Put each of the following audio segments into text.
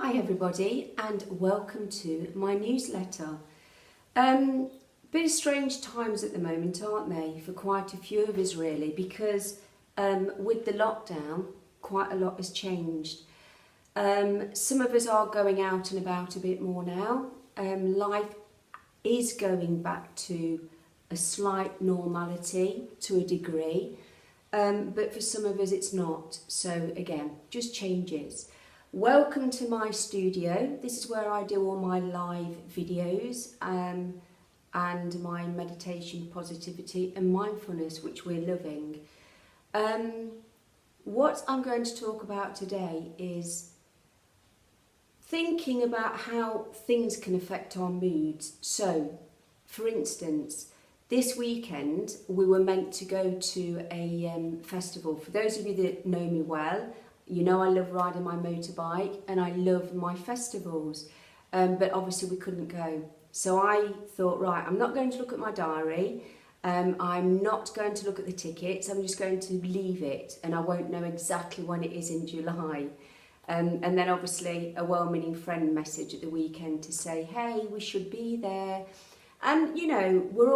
Hi everybody and welcome to my newsletter. Bit of strange times at the moment, aren't they, for quite a few of us really, because with the lockdown quite a lot has changed. Some of us are going out and about a bit more now. Life is going back to a slight normality to a degree, but for some of us it's not. So again, just changes. Welcome to my studio. This is where I do all my live videos and my meditation, positivity and mindfulness, which we're loving. What I'm going to talk about today is thinking about how things can affect our moods. So, for instance, this weekend we were meant to go to a festival. For those of you that know me well, you know I love riding my motorbike and I love my festivals, but obviously we couldn't go. So I thought, right, I'm not going to look at my diary, I'm not going to look at the tickets, I'm just going to leave it and I won't know exactly when it is in July. And then obviously a well-meaning friend message at the weekend to say, hey, we should be there. And you know, we're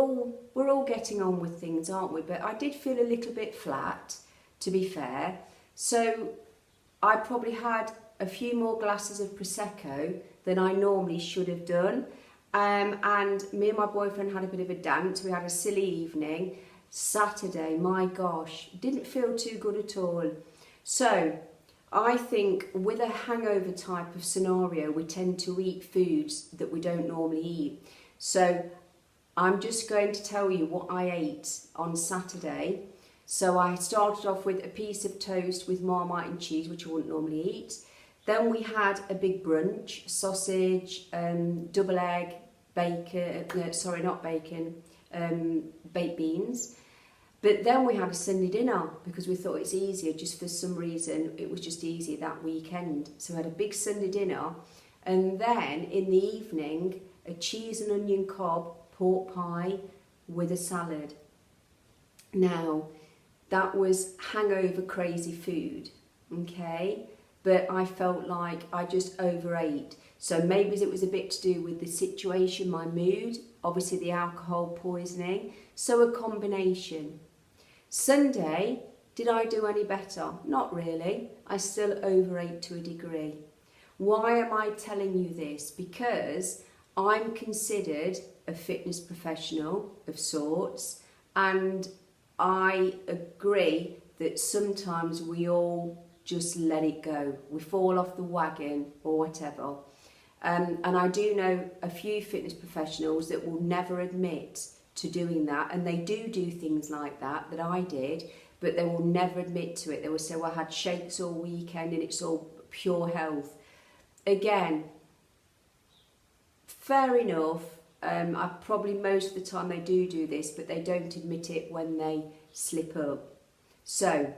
all getting on with things, aren't we? But I did feel a little bit flat, to be fair. So I probably had a few more glasses of Prosecco than I normally should have done. And me and my boyfriend had a bit of a dance. We had a silly evening. Saturday, my gosh, didn't feel too good at all. So I think with a hangover type of scenario, we tend to eat foods that we don't normally eat. So I'm just going to tell you what I ate on Saturday. So I started off with a piece of toast with Marmite and cheese, which I wouldn't normally eat. Then we had a big brunch, sausage, double egg, bacon, baked beans. But then we had a Sunday dinner because we thought it's easier, just for some reason, it was just easier that weekend. So we had a big Sunday dinner. And then in the evening, a cheese and onion cob pork pie with a salad. Now, that was hangover crazy food, okay? But I felt like I just overate. So maybe it was a bit to do with the situation, my mood, obviously the alcohol poisoning. So a combination. Sunday, did I do any better? Not really. I still overate to a degree. Why am I telling you this? Because I'm considered a fitness professional of sorts, and I agree that sometimes we all just let it go. We fall off the wagon or whatever. And I do know a few fitness professionals that will never admit to doing that, and they do things like that I did, but they will never admit to it. They will say, well, I had shakes all weekend and it's all pure health. Again, fair enough. I probably most of the time they do this, but they don't admit it when they slip up. So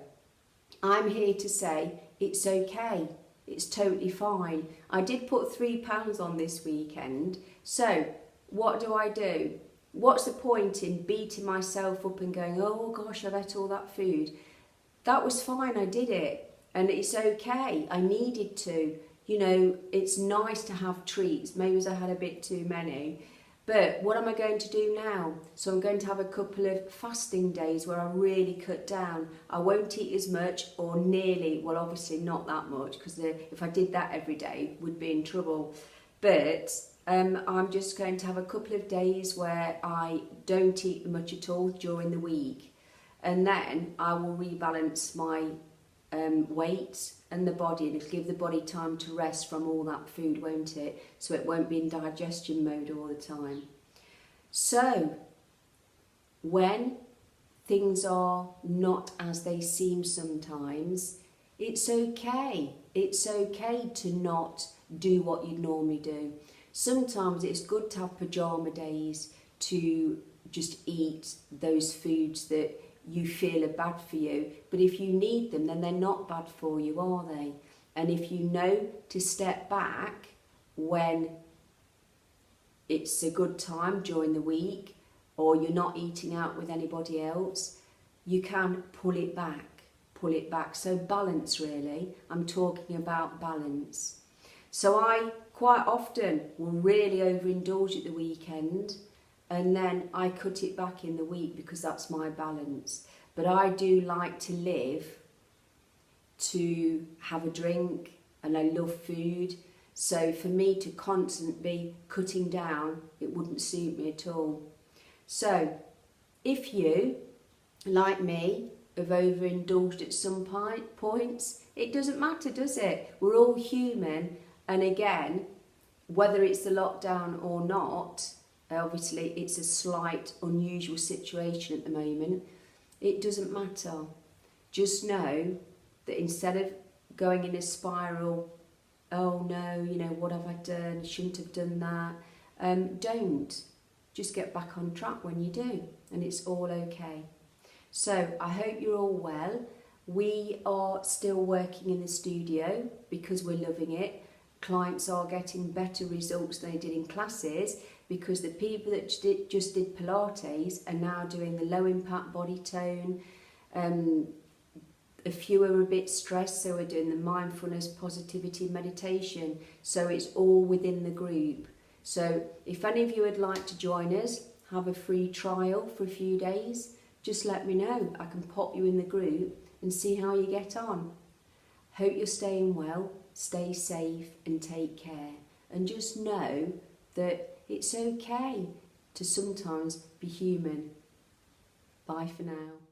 I'm here to say it's okay. It's totally fine. I did put £3 on this weekend. So what do? What's the point in beating myself up and going, oh gosh, I've ate all that food? That was fine. I did it. And it's okay. I needed to. You know, it's nice to have treats. Maybe I had a bit too many. But what am I going to do now? So I'm going to have a couple of fasting days where I really cut down. I won't eat as much or nearly, well obviously not that much, because if I did that every day, would be in trouble. But I'm just going to have a couple of days where I don't eat much at all during the week. And then I will rebalance my weight and the body, and it'll give the body time to rest from all that food, won't it? So it won't be in digestion mode all the time. So when things are not as they seem sometimes, it's okay. It's okay to not do what you'd normally do. Sometimes it's good to have pajama days, to just eat those foods that you feel are bad for you, but if you need them, then they're not bad for you, are they? And if you know to step back when it's a good time during the week, or you're not eating out with anybody else, you can pull it back. So balance, really. I'm talking about balance. So I quite often will really overindulge at the weekend, and then I cut it back in the week because that's my balance. But I do like to live to have a drink, and I love food. So for me to constantly be cutting down, it wouldn't suit me at all. So if you, like me, have overindulged at some points, it doesn't matter, does it? We're all human, and again, whether it's the lockdown or not, obviously it's a slight unusual situation at the moment, it doesn't matter. Just know that instead of going in a spiral, oh no, you know, what have I done? I shouldn't have done that. Don't. Just get back on track when you do, and it's all okay. So I hope you're all well. We are still working in the studio because we're loving it. Clients are getting better results than they did in classes because the people that just did Pilates are now doing the low impact body tone. A few are a bit stressed, so we're doing the mindfulness, positivity, meditation. So it's all within the group. So if any of you would like to join us, have a free trial for a few days, just let me know. I can pop you in the group and see how you get on. Hope you're staying well, stay safe and take care. And just know that it's okay to sometimes be human. Bye for now.